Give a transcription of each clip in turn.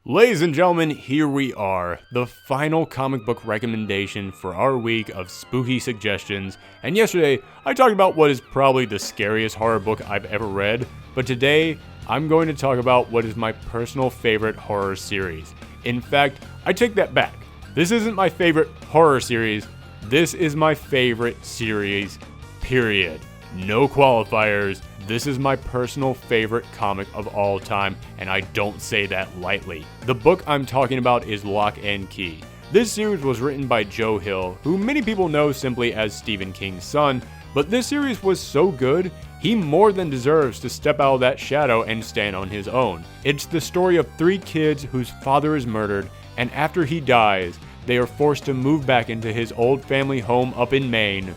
Ladies and gentlemen, here we are, the final comic book recommendation for our week of spooky suggestions. And yesterday, I talked about what is probably the scariest horror book I've ever read, but today, I'm going to talk about what is my personal favorite horror series. In fact, I take that back. This isn't my favorite horror series, this is my favorite series, period. No qualifiers. This is my personal favorite comic of all time, and I don't say that lightly. The book I'm talking about is Locke and Key. This series was written by Joe Hill, who many people know simply as Stephen King's son, but this series was so good, he more than deserves to step out of that shadow and stand on his own. It's the story of three kids whose father is murdered, and after he dies, they are forced to move back into his old family home up in Maine.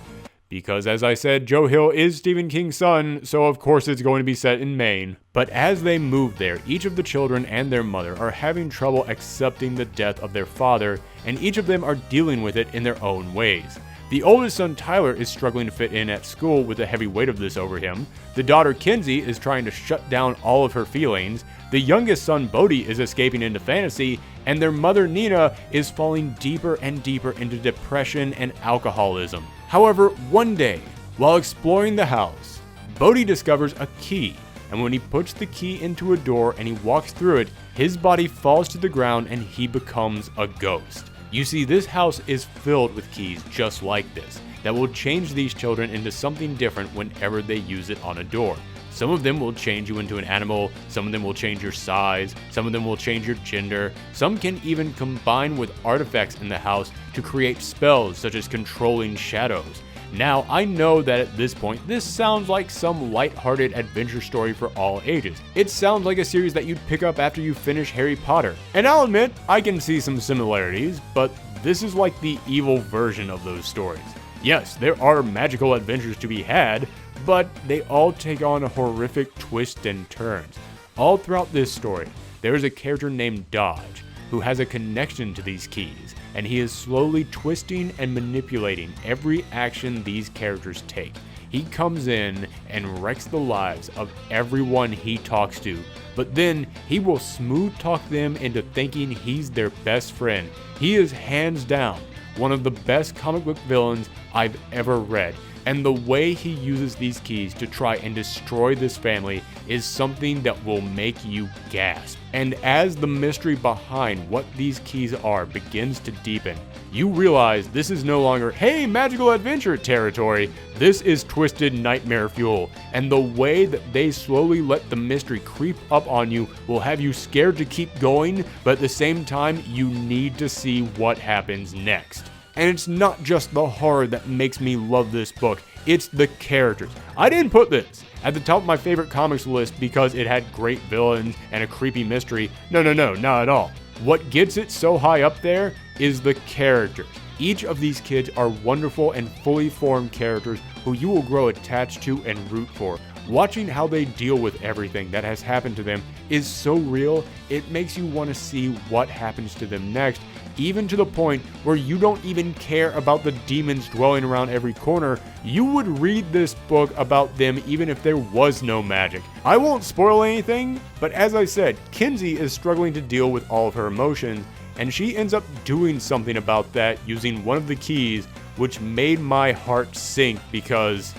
Because, as I said, Joe Hill is Stephen King's son, so of course it's going to be set in Maine. But as they move there, each of the children and their mother are having trouble accepting the death of their father, and each of them are dealing with it in their own ways. The oldest son, Tyler, is struggling to fit in at school with the heavy weight of this over him. The daughter, Kinsey, is trying to shut down all of her feelings. The youngest son, Bodhi, is escaping into fantasy, and their mother, Nina, is falling deeper and deeper into depression and alcoholism. However, one day, while exploring the house, Bodhi discovers a key, and when he puts the key into a door and he walks through it, his body falls to the ground and he becomes a ghost. You see, this house is filled with keys just like this, that will change these children into something different whenever they use it on a door. Some of them will change you into an animal, some of them will change your size, some of them will change your gender, some can even combine with artifacts in the house to create spells such as controlling shadows. Now, I know that at this point, this sounds like some light-hearted adventure story for all ages. It sounds like a series that you'd pick up after you finish Harry Potter. And I'll admit, I can see some similarities, but this is like the evil version of those stories. Yes, there are magical adventures to be had, but they all take on a horrific twists and turns. All throughout this story, there is a character named Dodge, who has a connection to these keys, and he is slowly twisting and manipulating every action these characters take. He comes in and wrecks the lives of everyone he talks to, but then he will smooth talk them into thinking he's their best friend. He is hands down one of the best comic book villains I've ever read, and the way he uses these keys to try and destroy this family is something that will make you gasp. And as the mystery behind what these keys are begins to deepen, you realize this is no longer, hey, magical adventure territory, this is twisted nightmare fuel, and the way that they slowly let the mystery creep up on you will have you scared to keep going, but at the same time, you need to see what happens next. And it's not just the horror that makes me love this book, it's the characters. I didn't put this at the top of my favorite comics list because it had great villains and a creepy mystery. No, not at all. What gets it so high up there is the characters. Each of these kids are wonderful and fully formed characters who you will grow attached to and root for. Watching how they deal with everything that has happened to them is so real, it makes you want to see what happens to them next, even to the point where you don't even care about the demons dwelling around every corner. You would read this book about them even if there was no magic. I won't spoil anything, but as I said, Kinsey is struggling to deal with all of her emotions, and she ends up doing something about that using one of the keys, which made my heart sink because,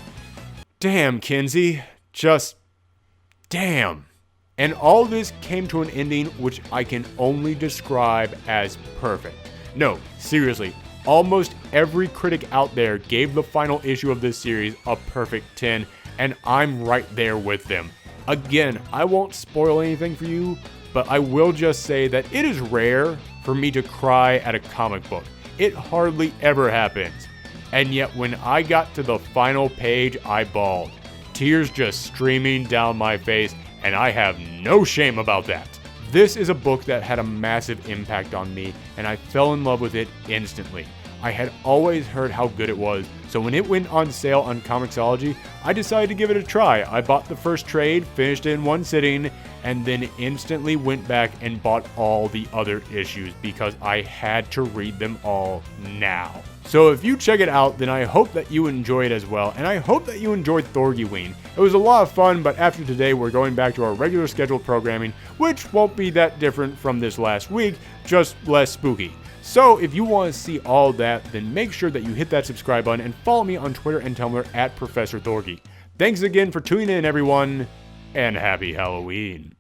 damn, Kinsey, just damn. And all this came to an ending which I can only describe as perfect. No, seriously, almost every critic out there gave the final issue of this series a perfect 10, and I'm right there with them. Again, I won't spoil anything for you, but I will just say that it is rare for me to cry at a comic book. It hardly ever happens. And yet when I got to the final page, I bawled. Tears just streaming down my face, and I have no shame about that. This is a book that had a massive impact on me, and I fell in love with it instantly. I had always heard how good it was, so when it went on sale on Comixology, I decided to give it a try. I bought the first trade, finished it in one sitting, and then instantly went back and bought all the other issues because I had to read them all now. So if you check it out, then I hope that you enjoy it as well, and I hope that you enjoyed THORGIWEEN. It was a lot of fun, but after today, we're going back to our regular scheduled programming, which won't be that different from this last week, just less spooky. So if you want to see all that, then make sure that you hit that subscribe button and follow me on Twitter and Tumblr at Professor Thorgy. Thanks again for tuning in, everyone, and happy Halloween.